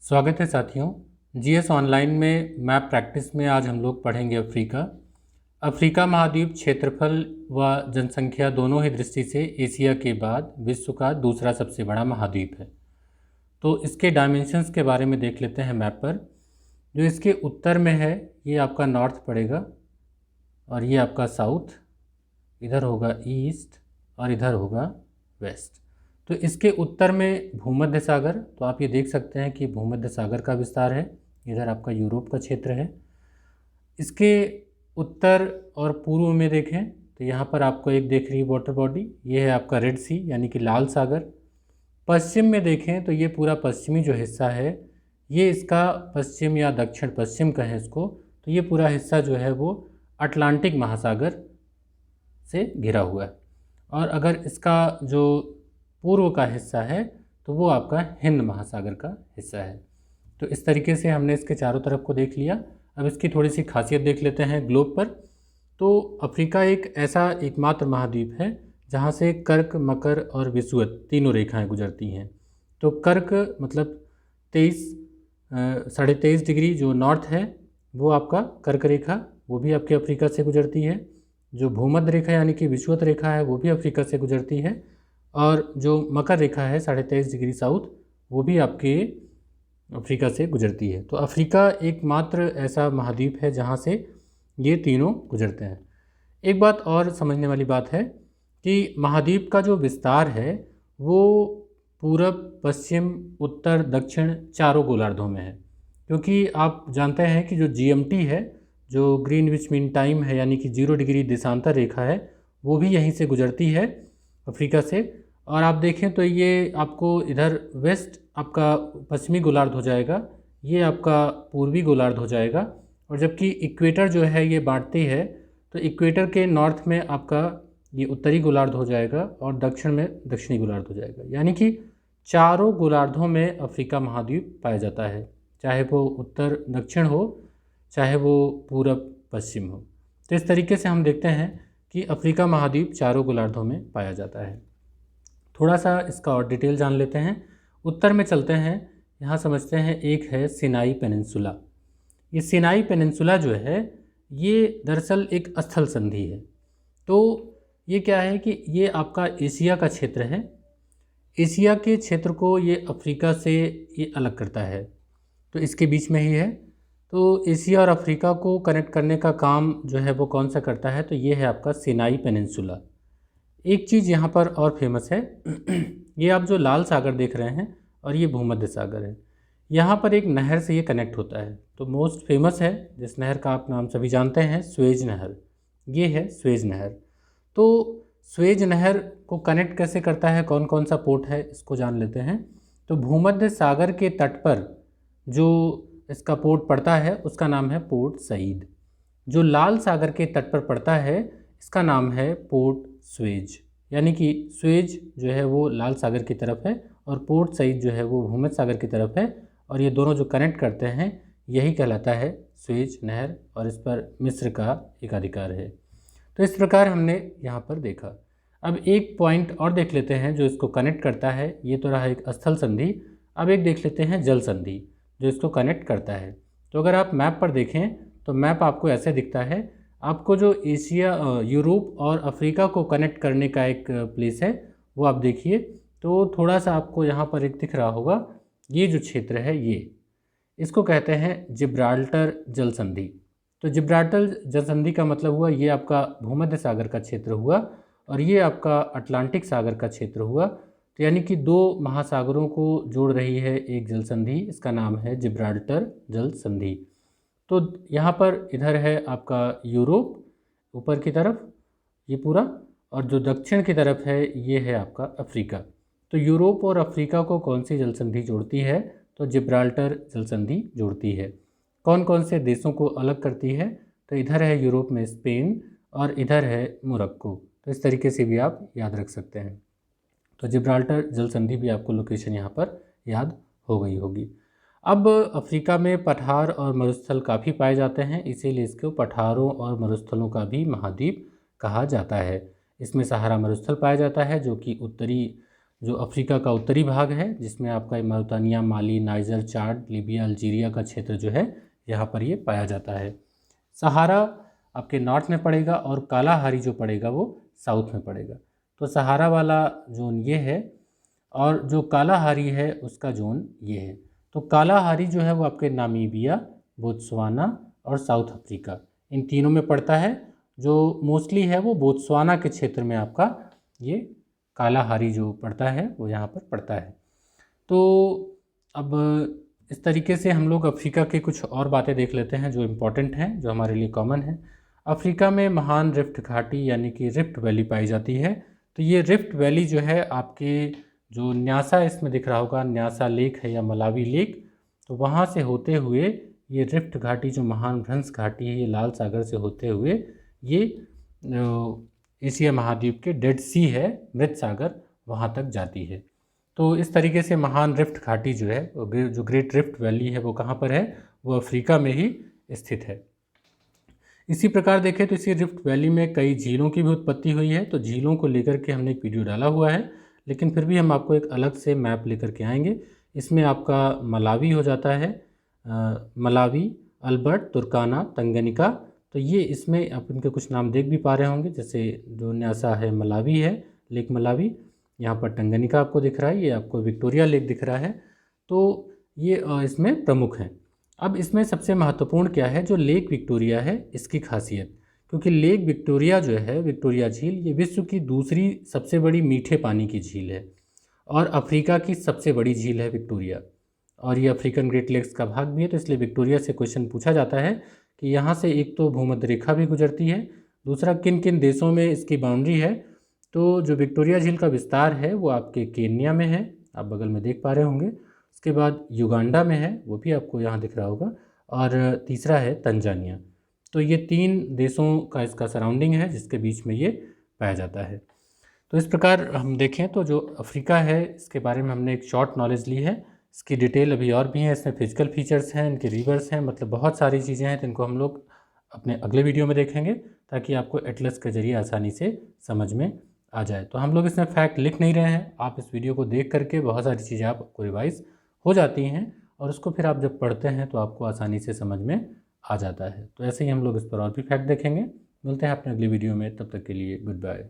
स्वागत है साथियों। जीएस ऑनलाइन में मैप प्रैक्टिस में आज हम लोग पढ़ेंगे अफ्रीका। अफ्रीका महाद्वीप क्षेत्रफल व जनसंख्या दोनों ही दृष्टि से एशिया के बाद विश्व का दूसरा सबसे बड़ा महाद्वीप है। तो इसके डायमेंशंस के बारे में देख लेते हैं मैप पर। जो इसके उत्तर में है ये आपका नॉर्थ पड़ेगा और ये आपका साउथ, इधर होगा ईस्ट और इधर होगा वेस्ट। तो इसके उत्तर में भूमध्य सागर, तो आप ये देख सकते हैं कि भूमध्य सागर का विस्तार है। इधर आपका यूरोप का क्षेत्र है। इसके उत्तर और पूर्व में देखें तो यहाँ पर आपको एक देख रही है वाटर बॉडी, ये है आपका रेड सी यानी कि लाल सागर। पश्चिम में देखें तो ये पूरा पश्चिमी जो हिस्सा है ये इसका पश्चिम या दक्षिण पश्चिम कहें इसको, तो ये पूरा हिस्सा जो है वो अटलांटिक महासागर से घिरा हुआ है। और अगर इसका जो पूर्व का हिस्सा है तो वो आपका हिंद महासागर का हिस्सा है। तो इस तरीके से हमने इसके चारों तरफ को देख लिया। अब इसकी थोड़ी सी खासियत देख लेते हैं ग्लोब पर। तो अफ्रीका एक ऐसा एकमात्र महाद्वीप है जहाँ से कर्क, मकर और विषुवत तीनों रेखाएं गुजरती हैं। तो कर्क मतलब 23.5 डिग्री जो नॉर्थ है वो आपका कर्क रेखा, वो भी आपके अफ्रीका से गुजरती है। जो भूमध्य रेखा यानी कि विषुवत रेखा है वो भी अफ्रीका से गुजरती है। और जो मकर रेखा है 23.5 डिग्री साउथ वो भी आपके अफ्रीका से गुजरती है। तो अफ्रीका एकमात्र ऐसा महाद्वीप है जहाँ से ये तीनों गुजरते हैं। एक बात और समझने वाली बात है कि महाद्वीप का जो विस्तार है वो पूरब, पश्चिम, उत्तर, दक्षिण चारों गोलार्धों में है। क्योंकि आप जानते हैं कि जो जीएमटी है, जो ग्रीनविच मीन टाइम है यानी कि 0 डिग्री देशांतर रेखा है, वो भी यहीं से गुजरती है अफ्रीका से। और आप देखें तो ये आपको इधर वेस्ट आपका पश्चिमी गोलार्ध हो जाएगा, ये आपका पूर्वी गोलार्ध हो जाएगा। और जबकि इक्वेटर जो है ये बांटती है, तो इक्वेटर के नॉर्थ में आपका ये उत्तरी गोलार्ध हो जाएगा और दक्षिण में दक्षिणी गोलार्ध हो जाएगा। यानी कि चारों गोलार्धों में अफ्रीका महाद्वीप पाया जाता है, चाहे वो उत्तर दक्षिण हो, चाहे वो पूरब पश्चिम हो। तो इस तरीके से हम देखते हैं कि अफ्रीका महाद्वीप चारों गोलार्धों में पाया जाता है। थोड़ा सा इसका और डिटेल जान लेते हैं। उत्तर में चलते हैं, यहाँ समझते हैं। एक है सिनाई पेनिनसुला। ये सिनाई पेनिनसुला जो है ये दरअसल एक स्थल संधि है। तो ये क्या है कि ये आपका एशिया का क्षेत्र है। एशिया के क्षेत्र को ये अफ्रीका से ये अलग करता है, तो इसके बीच में ही है। तो एशिया और अफ्रीका को कनेक्ट करने का काम जो है वो कौन सा करता है, तो ये है आपका सिनाई पेनिनसुला। एक चीज़ यहाँ पर और फेमस है ये आप जो लाल सागर देख रहे हैं और ये भूमध्य सागर है, यहाँ पर एक नहर से ये कनेक्ट होता है। तो मोस्ट फेमस है जिस नहर का आप नाम सभी जानते हैं, स्वेज नहर। ये है स्वेज नहर। तो स्वेज नहर को कनेक्ट कैसे करता है, कौन कौन सा पोर्ट है, इसको जान लेते हैं। तो भूमध्य सागर के तट पर जो इसका पोर्ट पड़ता है उसका नाम है पोर्ट सईद। जो लाल सागर के तट पर पड़ता है इसका नाम है पोर्ट स्वेज। यानी कि स्वेज जो है वो लाल सागर की तरफ है और पोर्ट सईद जो है वो भूमध्य सागर की तरफ है। और ये दोनों जो कनेक्ट करते हैं यही कहलाता है स्वेज नहर, और इस पर मिस्र का एकाधिकार है। तो इस प्रकार हमने यहाँ पर देखा। अब एक पॉइंट और देख लेते हैं जो इसको कनेक्ट करता है। ये तो रहा एक स्थल संधि। अब एक देख लेते हैं जल संधि जो इसको कनेक्ट करता है। तो अगर आप मैप पर देखें तो मैप आपको ऐसे दिखता है। आपको जो एशिया, यूरोप और अफ्रीका को कनेक्ट करने का एक प्लेस है वो आप देखिए। तो थोड़ा सा आपको यहाँ पर एक दिख रहा होगा, ये जो क्षेत्र है ये, इसको कहते हैं जिब्राल्टर जल संधि। तो जिब्राल्टर जल संधि का मतलब हुआ ये आपका भूमध्य सागर का क्षेत्र हुआ और ये आपका अटलांटिक सागर का क्षेत्र हुआ। तो यानी कि दो महासागरों को जोड़ रही है एक जल संधि, इसका नाम है जिब्राल्टर जल संधि। तो यहाँ पर इधर है आपका यूरोप ऊपर की तरफ ये पूरा, और जो दक्षिण की तरफ है ये है आपका अफ्रीका। तो यूरोप और अफ्रीका को कौन सी जल संधि जोड़ती है, तो जिब्राल्टर जल संधि जोड़ती है। कौन कौन से देशों को अलग करती है, तो इधर है यूरोप में स्पेन और इधर है मोरक्को। तो इस तरीके से भी आप याद रख सकते हैं। तो जिब्राल्टर जल संधि भी आपको लोकेशन यहाँ पर याद हो गई होगी। अब अफ्रीका में पठार और मरुस्थल काफ़ी पाए जाते हैं, इसीलिए इसको पठारों और मरुस्थलों का भी महाद्वीप कहा जाता है। इसमें सहारा मरुस्थल पाया जाता है जो कि उत्तरी जो अफ्रीका का उत्तरी भाग है, जिसमें आपका मौरितानिया, माली, नाइजर, चाड, लीबिया, अल्जीरिया का क्षेत्र जो है यहाँ पर ये पाया जाता है। सहारा आपके नॉर्थ में पड़ेगा और कालाहारी जो पड़ेगा वो साउथ में पड़ेगा। तो सहारा वाला जोन ये है और जो कालाहारी है उसका जोन ये है। तो कालाहारी जो है वो आपके नामीबिया, बोत्सवाना और साउथ अफ्रीका, इन तीनों में पड़ता है। जो मोस्टली है वो बोत्सवाना के क्षेत्र में आपका ये कालाहारी जो पड़ता है वो यहाँ पर पड़ता है। तो अब इस तरीके से हम लोग अफ्रीका के कुछ और बातें देख लेते हैं जो इम्पोर्टेंट हैं, जो हमारे लिए कॉमन है। अफ्रीका में महान रिफ्ट घाटी यानी कि रिफ्ट वैली पाई जाती है। तो ये रिफ्ट वैली जो है आपके जो न्यासा इसमें दिख रहा होगा, न्यासा लेक है या मलावी लेक, तो वहाँ से होते हुए ये रिफ्ट घाटी जो महान भ्रंश घाटी है, ये लाल सागर से होते हुए ये एशिया महाद्वीप के डेड सी है, मृत सागर, वहाँ तक जाती है। तो इस तरीके से महान रिफ्ट घाटी जो है, जो ग्रेट रिफ्ट वैली है, वो कहाँ पर है? वो अफ्रीका में ही स्थित है। इसी प्रकार देखें तो इसी रिफ्ट वैली में कई झीलों की भी उत्पत्ति हुई है। तो झीलों को लेकर के हमने एक वीडियो डाला हुआ है, लेकिन फिर भी हम आपको एक अलग से मैप लेकर के आएंगे। इसमें आपका मलावी हो जाता है, मलावी, अल्बर्ट, तुर्काना, तंगनिका। तो ये इसमें आप इनके कुछ नाम देख भी पा रहे होंगे, जैसे जो न्यासा है मलावी है, लेक मलावी, यहाँ पर तंगनिका आपको दिख रहा है, ये आपको विक्टोरिया लेक दिख रहा है। तो ये इसमें प्रमुख हैं। अब इसमें सबसे महत्वपूर्ण क्या है, जो लेक विक्टोरिया है इसकी खासियत, क्योंकि लेक विक्टोरिया जो है, विक्टोरिया झील, ये विश्व की दूसरी सबसे बड़ी मीठे पानी की झील है और अफ्रीका की सबसे बड़ी झील है विक्टोरिया, और ये अफ्रीकन ग्रेट लेक्स का भाग भी है। तो इसलिए विक्टोरिया से क्वेश्चन पूछा जाता है कि यहाँ से एक तो भूमध्य रेखा भी गुजरती है, दूसरा किन किन देशों में इसकी बाउंड्री है। तो जो विक्टोरिया झील का विस्तार है वो आपके केन्या में है, आप बगल में देख पा रहे होंगे। उसके बाद युगांडा में है, वो भी आपको यहाँ दिख रहा होगा, और तीसरा है तंजानिया। तो ये 3 देशों का इसका सराउंडिंग है जिसके बीच में ये पाया जाता है। तो इस प्रकार हम देखें तो जो अफ्रीका है इसके बारे में हमने एक शॉर्ट नॉलेज ली है। इसकी डिटेल अभी और भी है, इसमें फिजिकल फीचर्स हैं, इनके रिवर्स हैं, मतलब बहुत सारी चीज़ें हैं। तो इनको हम लोग अपने अगले वीडियो में देखेंगे ताकि आपको एटलस के जरिए आसानी से समझ में आ जाए। तो हम लोग इसमें फैक्ट लिख नहीं रहे हैं, आप इस वीडियो को देख करके बहुत सारी चीज़ें आपको रिवाइज हो जाती हैं और उसको फिर आप जब पढ़ते हैं तो आपको आसानी से समझ में आ जाता है। तो ऐसे ही हम लोग इस पर और भी फैक्ट देखेंगे। मिलते हैं अपने अगली वीडियो में, तब तक के लिए गुड बाय।